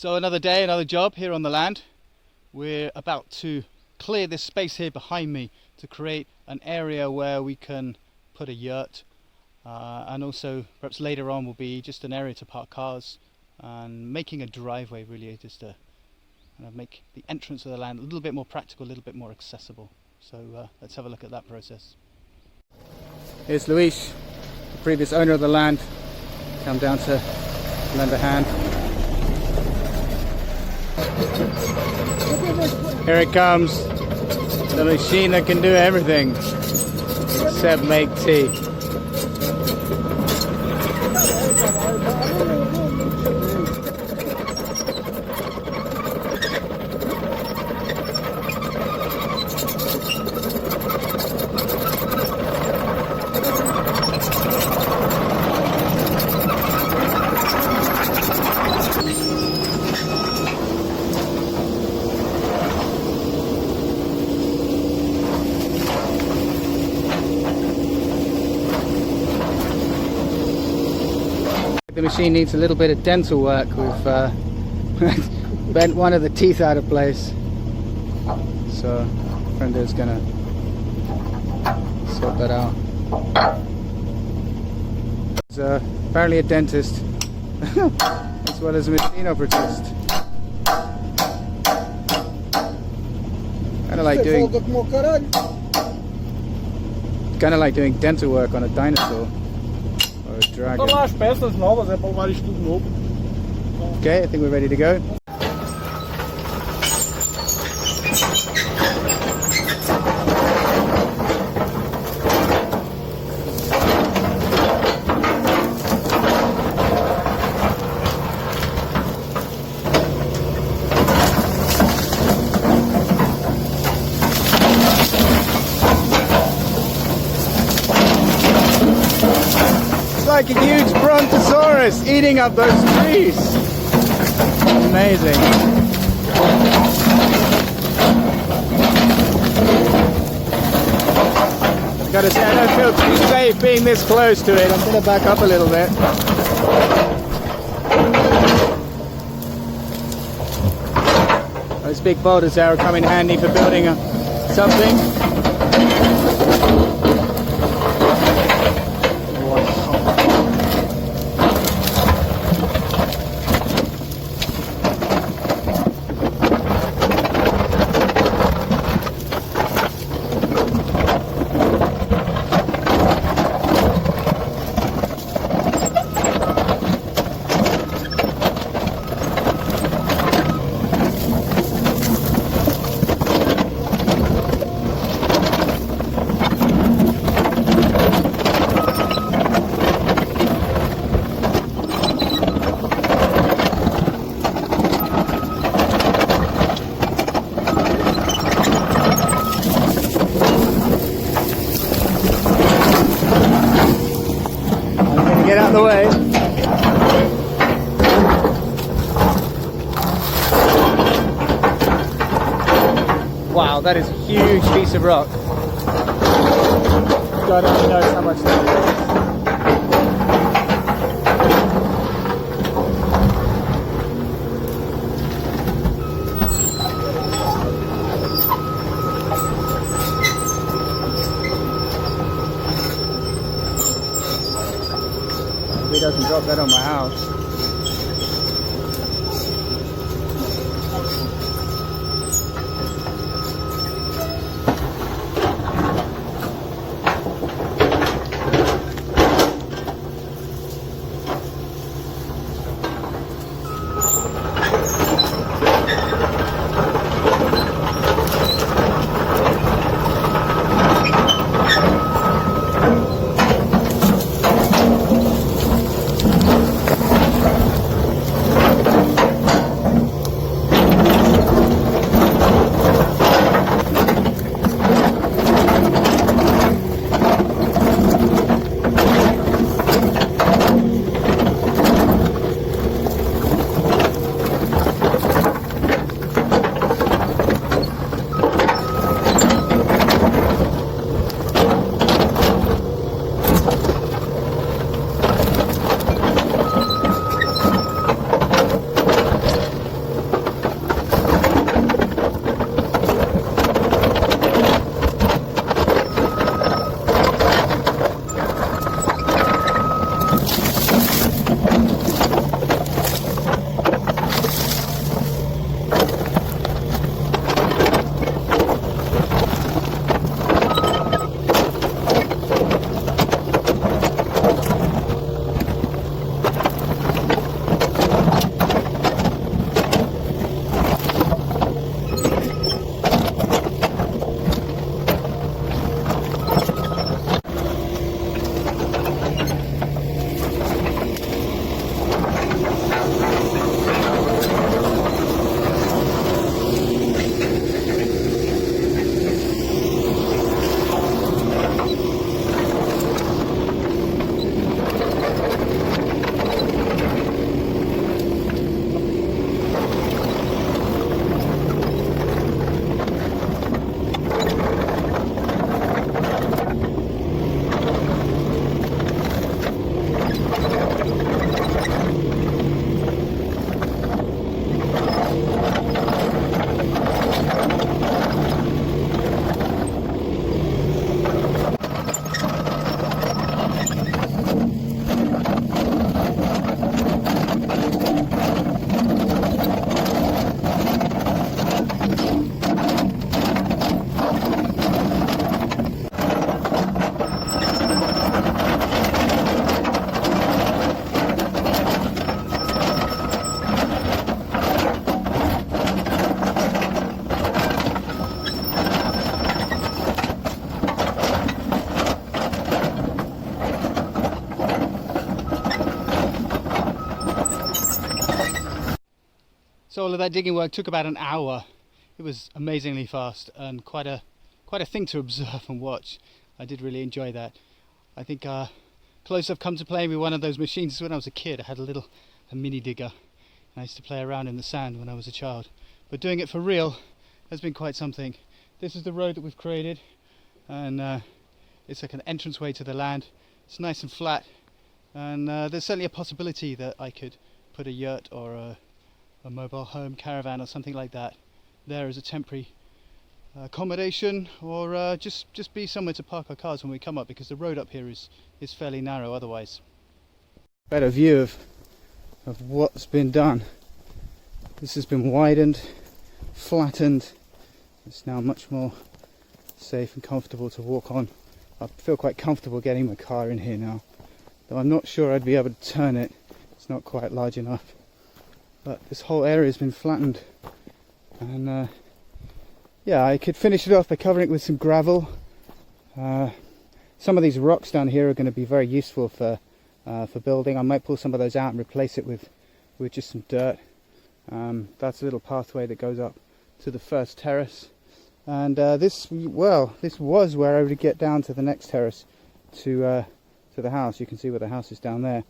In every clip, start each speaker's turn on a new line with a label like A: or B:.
A: So another day, another job here on the land. We're about to clear this space here behind me to create an area where we can put a yurt, and also perhaps later on will be just an area to park cars, and making a driveway really just to kind of make the entrance of the land a little bit more practical, a little bit more accessible. So let's have a look at that process. Here's Luis, the previous owner of the land, come down to lend a hand. Here it comes, the machine that can do everything except make tea. The machine needs a little bit of dental work. We've bent one of the teeth out of place, so Brenda's gonna sort that out. He's apparently a dentist as well as a machine operatist. Kind of like doing dental work on a dinosaur. Dragon. Okay, I think we're ready to go. Like a huge brontosaurus eating up those trees. Amazing. Gotta say, I don't feel too safe being this close to it. I'm gonna back up a little bit. Those big boulders there will come in handy for building something. Get out of the way. Wow, that is a huge piece of rock. God only knows how much that is. He doesn't drop that on my house. So all of that digging work took about an hour. It was amazingly fast and quite a thing to observe and watch. I did really enjoy that. I think close I've come to playing with one of those machines when I was a kid. I had a mini digger. I used to play around in the sand when I was a child. But doing it for real has been quite something. This is the road that we've created, and it's like an entranceway to the land. It's nice and flat, and there's certainly a possibility that I could put a yurt or a mobile home caravan or something like that there as a temporary accommodation, or just be somewhere to park our cars when we come up, because the road up here is fairly narrow otherwise. Better view of what's been done. This has been widened, flattened. It's now much more safe and comfortable to walk on. I feel quite comfortable getting my car in here now, though I'm not sure I'd be able to turn it. It's not quite large enough. But this whole area has been flattened, and yeah, I could finish it off by covering it with some gravel. Some of these rocks down here are going to be very useful for building. I might pull some of those out and replace it with just some dirt. That's a little pathway that goes up to the first terrace, and this was where I would get down to the next terrace to the house. You can see where the house is down there,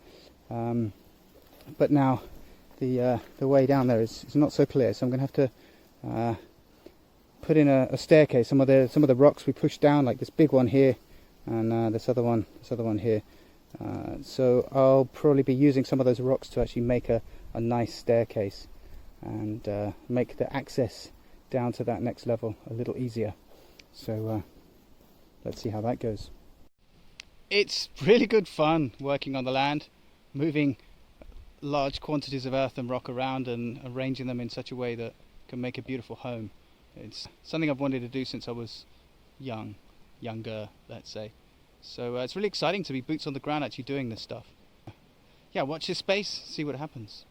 A: but now the way down there is not so clear, so I'm going to have to put in a staircase. Some of the rocks we pushed down, like this big one here, and this other one here. So I'll probably be using some of those rocks to actually make a nice staircase, and make the access down to that next level a little easier. So let's see how that goes. It's really good fun working on the land, moving large quantities of earth and rock around and arranging them in such a way that can make a beautiful home. It's something I've wanted to do since I was younger, let's say. So it's really exciting to be boots on the ground actually doing this stuff. Yeah, watch this space, see what happens.